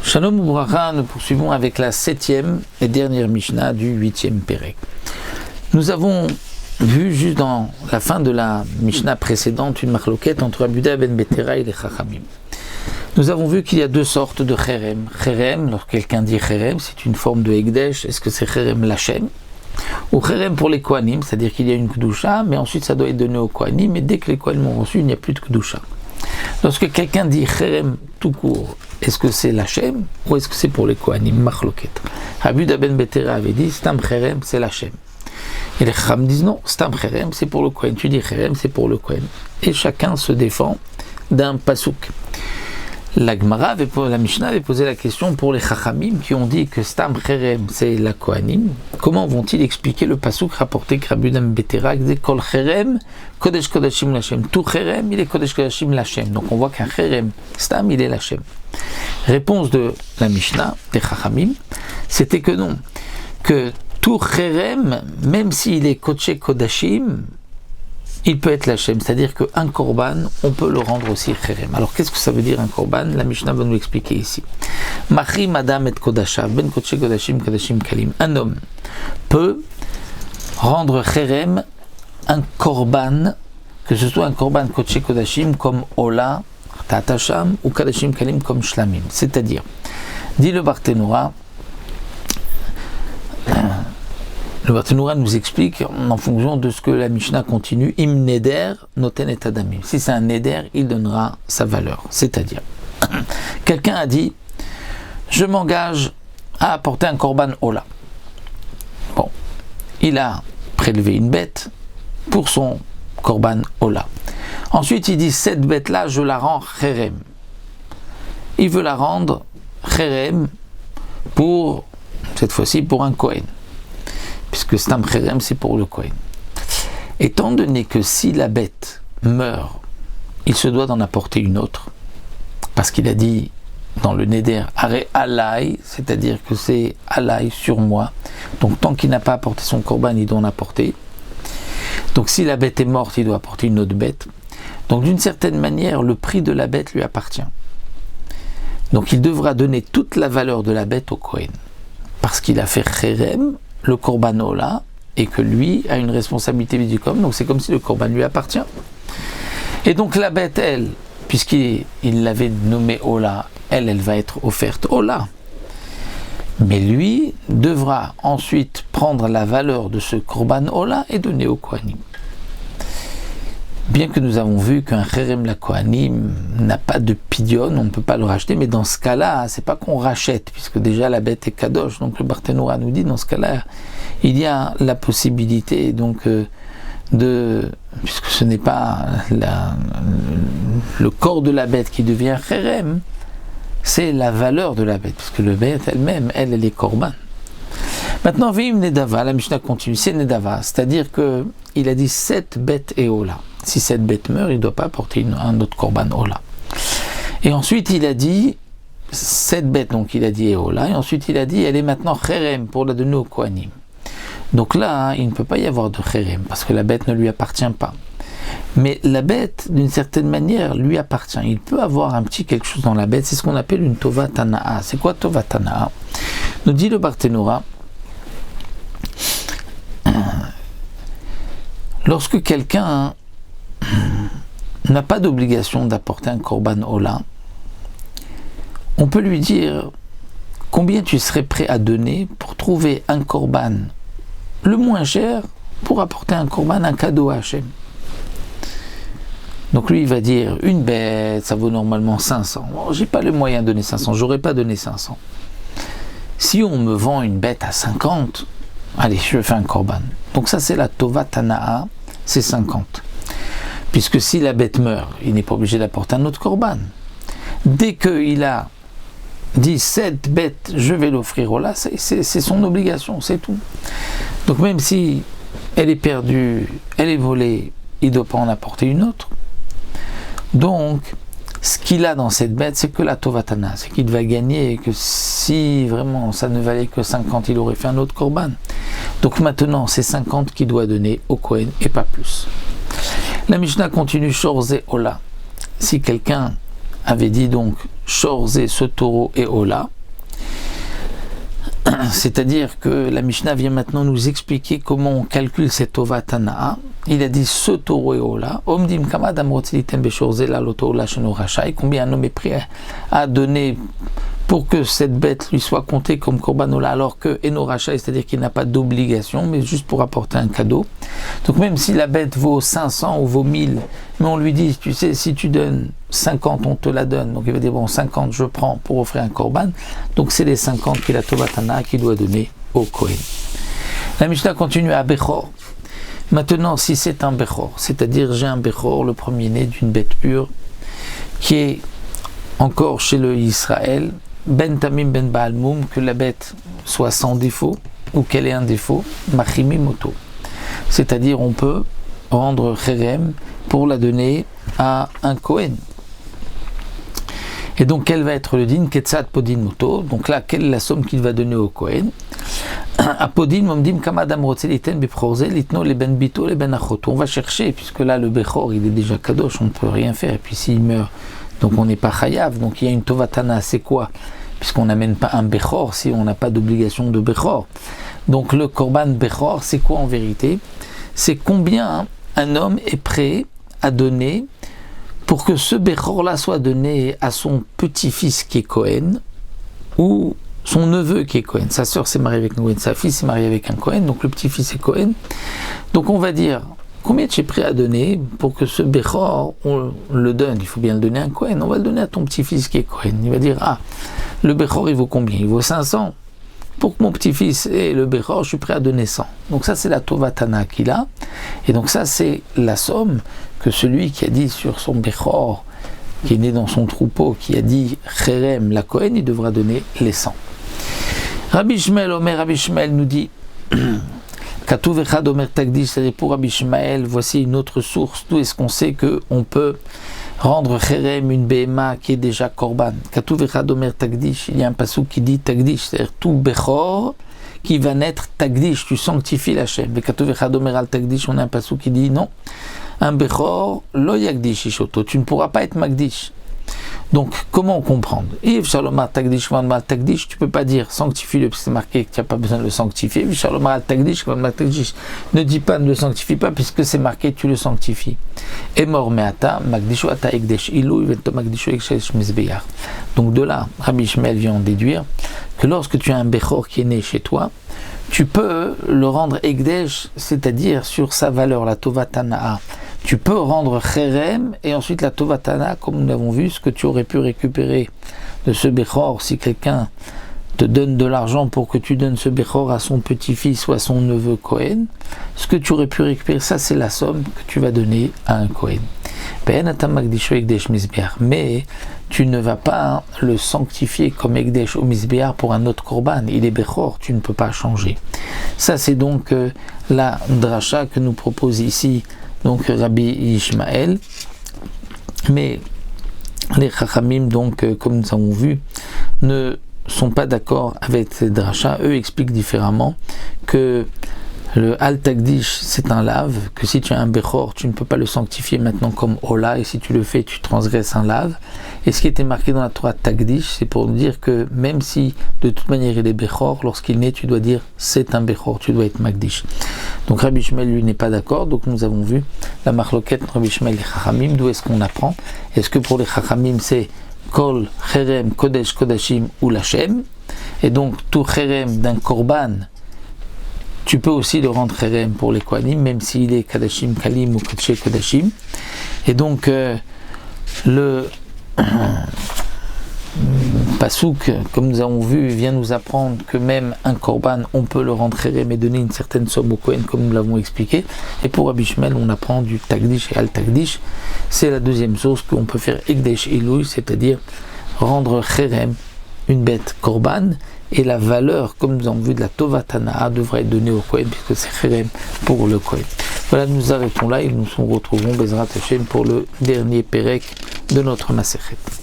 Shalom Ubracha, nous poursuivons avec la 7e et dernière Mishnah du 8e Pérek. Nous avons vu juste dans la fin de la Mishnah précédente une marloquette entre Rabbi Yehuda ben Betera et les Chachamim. Nous avons vu qu'il y a deux sortes de Cherem. Cherem, lorsque quelqu'un dit Cherem, c'est une forme de Hekdesh. Est-ce que c'est Cherem Lachem? Ou Cherem pour les Kohanim, c'est-à-dire qu'il y a une Kedusha, mais ensuite ça doit être donné aux Kohanim, et dès que les Kohanim ont reçu, il n'y a plus de Kedusha. Lorsque quelqu'un dit Cherem tout court, est-ce que c'est l'Hachem ou est-ce que c'est pour les Kohanim? Machloket. Rabbi Yehuda ben Betera avait dit Stam Cherem, c'est l'Hachem. Et les Chacham disent non, Stam Cherem, c'est pour le Kohen. Tu dis Cherem, c'est pour le Kohen. Et chacun se défend d'un pasouk. La Gemara, la Mishnah avait posé la question pour les Chachamim qui ont dit que Stam Cherem, c'est la Kohanim. Comment vont-ils expliquer le pasouk rapporté que Rabbi Yehuda ben Betera disait Kol Cherem, Kodesh Kodashim Lachem. Tout Cherem, il est Kodesh Kodashim Lachem. Donc on voit qu'un Cherem, Stam, il est Lachem. Réponse de la Mishnah, des Chachamim, c'était que non. Que tout Cherem, même s'il est Kodesh Kodashim, il peut être Lachem, c'est-à-dire qu'un korban, on peut le rendre aussi Cherem. Alors qu'est-ce que ça veut dire un korban? La Mishnah va nous l'expliquer ici. Machim Adam et Kodashav, ben Kodesh Kodashim, Kodashim Kalim. Un homme peut rendre Cherem un korban, que ce soit un korban Kodesh Kodashim comme Ola, Tatasham, ou Kodashim Kalim comme Shlamim. C'est-à-dire, dit le Barthénoura, le Barthénoura nous explique en fonction de ce que la Mishnah continue, Im Neder noten et adamim. Si c'est un Neder, il donnera sa valeur. C'est-à-dire, quelqu'un a dit, je m'engage à apporter un korban Ola. Bon, il a prélevé une bête pour son korban Ola. Ensuite, il dit, cette bête-là, je la rends Cherem. Il veut la rendre Cherem pour, cette fois-ci, pour un Kohen. Puisque Stam Cherem, c'est pour le Kohen. Étant donné que si la bête meurt, il se doit d'en apporter une autre, parce qu'il a dit dans le Neder, Are Alai, c'est-à-dire que c'est Alai sur moi. Donc tant qu'il n'a pas apporté son korban, il doit en apporter. Donc si la bête est morte, il doit apporter une autre bête. Donc d'une certaine manière, le prix de la bête lui appartient. Donc il devra donner toute la valeur de la bête au Kohen. Parce qu'il a fait Cherem, le korban Ola, et que lui a une responsabilité du korban, donc c'est comme si le korban lui appartient. Et donc la bête, elle, puisqu'il l'avait nommée Ola, elle va être offerte Ola. Mais lui devra ensuite prendre la valeur de ce korban Ola et donner au Kohanim. Bien que nous avons vu qu'un Cherem la Kohanim n'a pas de pidion, on ne peut pas le racheter, mais dans ce cas-là, c'est pas qu'on rachète, puisque déjà la bête est kadosh. Donc le Barthénoura nous dit, dans ce cas-là, il y a la possibilité donc puisque ce n'est pas le corps de la bête qui devient Cherem, c'est la valeur de la bête, puisque la bête elle-même, elle est korban. Maintenant, Vim Nedava, la Mishnah continue, c'est Nedava, c'est-à-dire qu'il a dit 7 bêtes et Ola. Si cette bête meurt, il ne doit pas apporter un autre korban Ola. Et ensuite, il a dit 7 bêtes, donc il a dit Ola, et ensuite il a dit, elle est maintenant Cherem pour la donner au Kohanim. Donc là, il ne peut pas y avoir de Cherem, parce que la bête ne lui appartient pas. Mais la bête, d'une certaine manière, lui appartient. Il peut avoir un petit quelque chose dans la bête, c'est ce qu'on appelle une Tova Tana'a. C'est quoi Tova Tana'a? Nous dit le Barthénoura, lorsque quelqu'un n'a pas d'obligation d'apporter un korban Ola, on peut lui dire combien tu serais prêt à donner pour trouver un korban le moins cher pour apporter un korban, un cadeau à Hachem. Donc lui il va dire une bête ça vaut normalement 500. Bon, j'ai pas les moyens de donner 500, j'aurais pas donné 500. Si on me vend une bête à 50, allez, je fais un korban. Donc ça c'est la Tova Tana'a, c'est 50. Puisque si la bête meurt, il n'est pas obligé d'apporter un autre korban. Dès qu'il a dit cette bête, je vais l'offrir au là, c'est son obligation, c'est tout. Donc même si elle est perdue, elle est volée, il ne doit pas en apporter une autre. Donc, ce qu'il a dans cette bête, c'est que la Tovatana, c'est qu'il va gagner et que si vraiment ça ne valait que 50, il aurait fait un autre korban. Donc maintenant, c'est 50 qu'il doit donner au Kohen et pas plus. La Mishnah continue, Shorze Ola. Si quelqu'un avait dit donc Shorze ce taureau et Ola, c'est-à-dire que la Mishnah vient maintenant nous expliquer comment on calcule cette Tovat Hana'a. Il a dit ce taureau-là, Omdim Kamad Amrotzilitem Beshorzela Lotola Sheno Rachai, combien un homme est prêt à donner pour que cette bête lui soit comptée comme Korbanola, alors que Eno Rachai, c'est-à-dire qu'il n'a pas d'obligation, mais juste pour apporter un cadeau. Donc même si la bête vaut 500 ou vaut 1000, mais on lui dit, tu sais, si tu donnes 50, on te la donne. Donc il va dire, bon, 50, je prends pour offrir un Korban. Donc c'est les 50 qu'il a Tovat Hana'a qui doit donner au Kohen. La Mishnah continue à Bechor. Maintenant, si c'est un Bechor, c'est-à-dire j'ai un Bechor, le premier-né d'une bête pure, qui est encore chez le Israël, Ben Tamim Ben Baal Moum, que la bête soit sans défaut, ou qu'elle ait un défaut, Machimi Moto. C'est-à-dire on peut rendre Cherem pour la donner à un Kohen. Et donc quel va être le din? Ketzat Podin Moto. Donc là, quelle est la somme qu'il va donner au Kohen? Apodin Momdim Kamadam Rotzeliten Beprorzel Litno les Ben Bito les Ben Achoto. On va chercher, puisque là le Bechor il est déjà Kadosh, on ne peut rien faire. Et puis s'il meurt, donc on n'est pas Chayav. Donc il y a une Tovat Hana'a, c'est quoi? Puisqu'on n'amène pas un Bechor si on n'a pas d'obligation de Bechor. Donc le Korban Bechor, c'est quoi en vérité? C'est combien un homme est prêt à donner pour que ce Bechor-là soit donné à son petit-fils qui est Kohen, ou son neveu qui est Kohen. Sa sœur s'est mariée avec un Kohen, sa fille s'est mariée avec un Kohen, donc le petit-fils est Kohen. Donc on va dire, combien tu es prêt à donner pour que ce Bechor, on le donne? Il faut bien le donner à un Kohen, on va le donner à ton petit-fils qui est Kohen. Il va dire, ah, le Bechor il vaut combien? Il vaut 500. Pour que mon petit-fils ait le Bechor, je suis prêt à donner 100. Donc ça c'est la Tovat Hana'a qu'il a. Et donc ça c'est la somme que celui qui a dit sur son Bechor, qui est né dans son troupeau, qui a dit Cherem la Kohen, il devra donner les 100. Rabbi Shmuel, Omer Rabbi Shmuel nous dit Katuv Echad Omer Tagdish, c'est-à-dire pour Rabbi Shmuel, voici une autre source. D'où est-ce qu'on sait qu'on peut rendre Cherem une Behema qui est déjà Korban? Katuv Echad Omer Tagdish, il y a un passouk qui dit Tagdish, c'est-à-dire tout Bechor qui va naître Tagdish, tu sanctifies la Shem. Mais Katuv Echad Omer Al Tagdish, on a un passouk qui dit non, un Bechor, lo Yagdish Ishoto, tu ne pourras pas être Magdish. Donc, comment comprendre? If Shalomar Tagdish, Vanmal Tagdish, tu ne peux pas dire sanctifie-le, parce que c'est marqué que tu n'as pas besoin de le sanctifier. If Shalomar Tagdish, Vanmal Tagdish, ne dis pas, ne le sanctifie pas, puisque c'est marqué tu le sanctifies. Et mort meata, Magdishu ata ekdesh ilou, vento Magdishu ekdesh mizbeyar. Donc de là, Rabbi Shmuel vient en déduire que lorsque tu as un Bechor qui est né chez toi, tu peux le rendre ekdesh, c'est-à-dire sur sa valeur, la Tovat Hana'a. Tu peux rendre Cherem et ensuite la Tovat Hana'a, comme nous l'avons vu, ce que tu aurais pu récupérer de ce Bechor, si quelqu'un te donne de l'argent pour que tu donnes ce Bechor à son petit-fils ou à son neveu Kohen, ce que tu aurais pu récupérer, ça c'est la somme que tu vas donner à un Kohen. Mais tu ne vas pas le sanctifier comme Ekdesh ou Mizbear pour un autre Korban, il est Bechor, tu ne peux pas changer. Ça c'est donc la dracha que nous propose ici donc Rabbi Ishmael, mais les Chachamim, donc comme nous avons vu, ne sont pas d'accord avec cette dracha. Eux expliquent différemment que le Al-Tagdish c'est un lave, que si tu as un Bechor, tu ne peux pas le sanctifier maintenant comme Ola, et si tu le fais, tu transgresses un lave. Et ce qui était marqué dans la Torah Tagdish, c'est pour dire que même si de toute manière il est Bechor, lorsqu'il naît, tu dois dire c'est un Bechor, tu dois être Magdish. Donc Rabbi Shmuel lui n'est pas d'accord, donc nous avons vu la marloquette Rabbi Shmuel et Chachamim. D'où est-ce qu'on apprend? Est-ce que pour les Chachamim c'est Kol Cherem Kodesh Kodashim ou Lachem, et donc tout Cherem d'un Korban, tu peux aussi le rendre Cherem pour les Kohanim, même s'il est Kadashim Kalim ou Kodesh Kodashim. Et donc le Passouk, comme nous avons vu, vient nous apprendre que même un Korban, on peut le rendre Cherem et donner une certaine somme au Kohen, comme nous l'avons expliqué. Et pour Rabbi Shmuel, on apprend du Tagdish et Al-Tagdish. C'est la deuxième source qu'on peut faire Ekdesh Ilouy, c'est-à-dire rendre Cherem une bête Korban, et la valeur, comme nous avons vu, de la Tovat Hana'a devrait être donnée au Kohen, puisque c'est Cherem pour le Kohen. Voilà, nous arrêtons là et nous nous retrouvons Bezrat Hashem pour le dernier Pérek de notre Masechet.